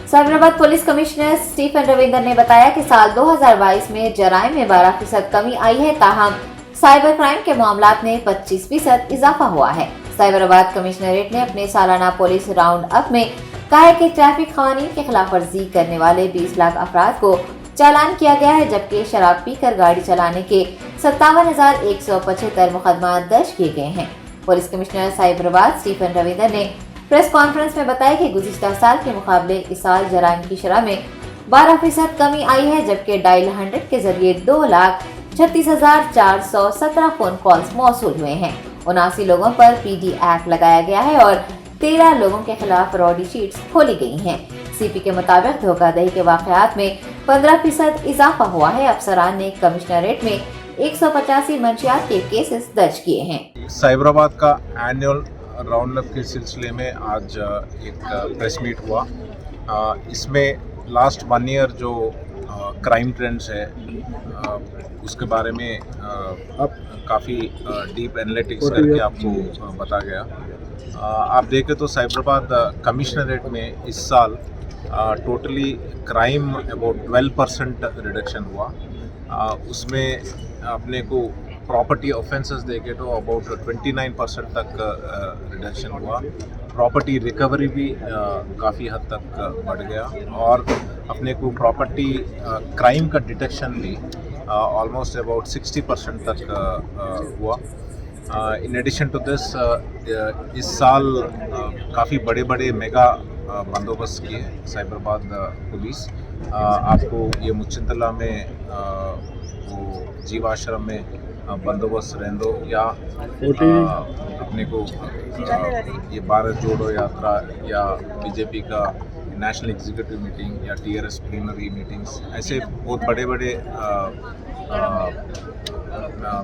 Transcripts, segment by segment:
Cyberabad police commissioner Stephen Ravinder ने बताया कि साल 2022 में जराइम में 12% कमी आई है, ताहम साइबर क्राइम के मामलात में 25% इजाफा हुआ है। साइबराबाद कमिश्नरेट ने अपने सालाना पुलिस राउंड अप में कहा है कि ट्रैफिक कानून की खिलाफ वर्जी करने वाले 20 लाख अफराद को चालान किया गया है, जबकि शराब पीकर गाड़ी चलाने के 57,175 मुकदमा दर्ज किए गए हैं। Police commissioner Cyberabad Stephen Ravinder ने प्रेस कॉन्फ्रेंस में बताया कि गुज़िश्ता साल के मुकाबले इस साल जराइम की शरह में 12% कमी आई है, जबकि डायल 100 के जरिए 2,36,417 फोन कॉल्स मौसूल हुए हैं। 79 लोगों पर PD एक्ट लगाया गया है और 13 लोगों के खिलाफ रॉडी शीट्स खोली गई हैं। CP के मुताबिक धोखाधड़ी के वाकयात में 15% इजाफा हुआ है। अफसरान ने कमिश्नरेट में 185 मंशियात के केसेस दर्ज किए हैं। साइबराबाद का एनुअल राउंड अप के सिलसिले में आज एक प्रेस मीट हुआ। इसमें लास्ट 1 ईयर जो क्राइम ट्रेंड्स है उसके बारे में काफ़ी डीप एनालिटिक्स करके आपको बता गया। आप देखें तो साइबराबाद कमिश्नरेट में इस साल टोटली क्राइम अबाउट 12% रिडक्शन हुआ। उसमें अपने को प्रॉपर्टी ऑफेंसेस देखे तो अबाउट 29% तक रिडक्शन हुआ। प्रॉपर्टी रिकवरी भी काफ़ी हद तक बढ़ गया और अपने को प्रॉपर्टी क्राइम का डिटेक्शन भी ऑलमोस्ट अबाउट 60% तक हुआ। इन एडिशन टू दिस इस साल काफ़ी बड़े मेगा बंदोबस्त किए साइबराबाद पुलिस। आपको ये मुच्चिंतला में वो जीवाश्रम में बंदोबस्त रहंदो या अपने को ये भारत जोड़ो यात्रा या BJP का नेशनल एग्जीक्यूटिव मीटिंग या TRS प्लीनरी मीटिंग्स, ऐसे बहुत बड़े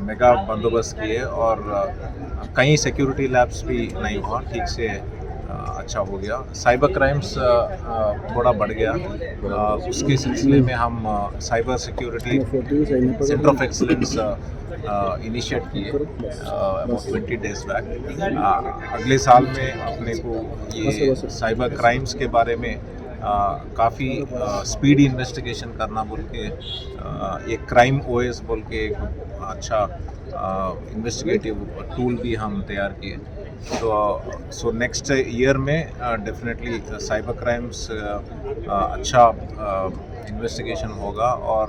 मेगा बंदोबस्त किए और कई सिक्योरिटी लैब्स भी नहीं हुआ, ठीक से अच्छा हो गया। साइबर क्राइम्स थोड़ा बढ़ गया, उसके सिलसिले में हम cyber security centre of excellence initiate किए अबाउट 20 डेज बैक। अगले साल में अपने को ये साइबर क्राइम्स के बारे में काफ़ी स्पीडी इन्वेस्टिगेशन करना बोल के एक क्राइम OS बोल के एक अच्छा इन्वेस्टिगेटिव टूल भी हम तैयार किए। सो नेक्स्ट ईयर में डेफिनेटली साइबर क्राइम्स अच्छा इन्वेस्टिगेशन होगा और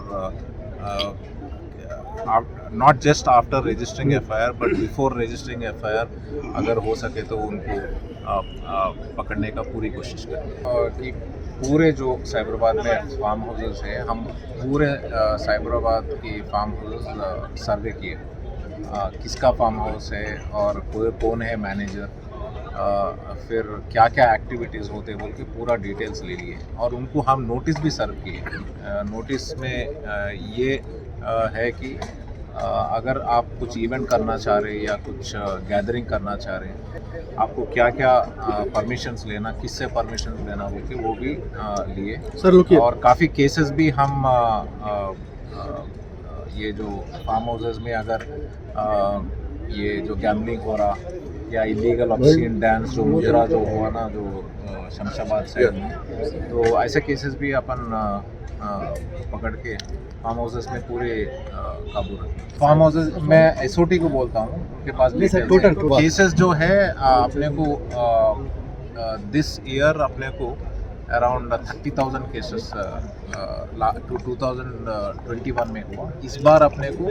not just after registering FIR but before registering FIR अगर हो सके तो उनको पकड़ने का पूरी कोशिश करेंगे। कि पूरे जो साइबराबाद में फार्म हाउसेस है, हम पूरे साइबराबाद के फार्म हाउसेस सर्वे किए, किसका फार्म हाउस है और कौन है मैनेजर, फिर क्या क्या एक्टिविटीज़ होते बोल के पूरा डिटेल्स ले लिए और उनको हम नोटिस भी सर्व किए। नोटिस में ये है कि अगर आप कुछ इवेंट करना चाह रहे हैं या कुछ गैदरिंग करना चाह रहे हैं, आपको क्या क्या परमिशंस लेना, किससे परमिशन लेना बोल के वो भी लिए। और काफ़ी केसेस भी हम ये जो फार्म हाउसेस में अगर ये जो गैम्बलिंग हो रहा या इलीगल ऑब्सीन डांस जो मुजरा जो हुआ ना जो शमशाबाद साइड में, तो ऐसे केसेस भी अपन पकड़ के फार्म हाउसेस में पूरे काबू रखें। फार्म हाउसेस मैं SOT को बोलता हूँ, उनके पास भी केसेस जो है अपने को दिस ईयर अपने को अराउंड 30,000 केसेस 2021 में हुआ। इस बार अपने को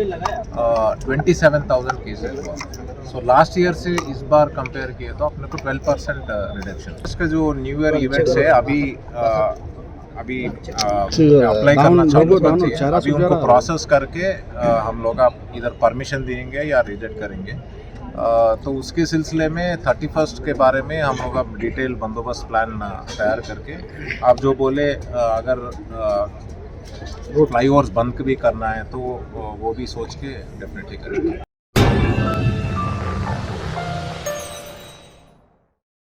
27,000 केसेस हुआ। सो लास्ट ईयर से इस बार कंपेयर किए तो अपने को 12% रिडक्शन। इसका जो न्यू ईयर इवेंट्स है अभी अप्लाई करना चाहूँगा, अभी उनको प्रोसेस करके हम लोग इधर परमिशन देंगे या रिजेक्ट करेंगे। तो उसके सिलसिले में 31st के बारे में हम लोग अब डिटेल बंदोबस्त प्लान तैयार करके, आप जो बोले अगर फ्लाईओवर्स बंद भी करना है तो वो भी सोच के डेफिनेटली करेंगे।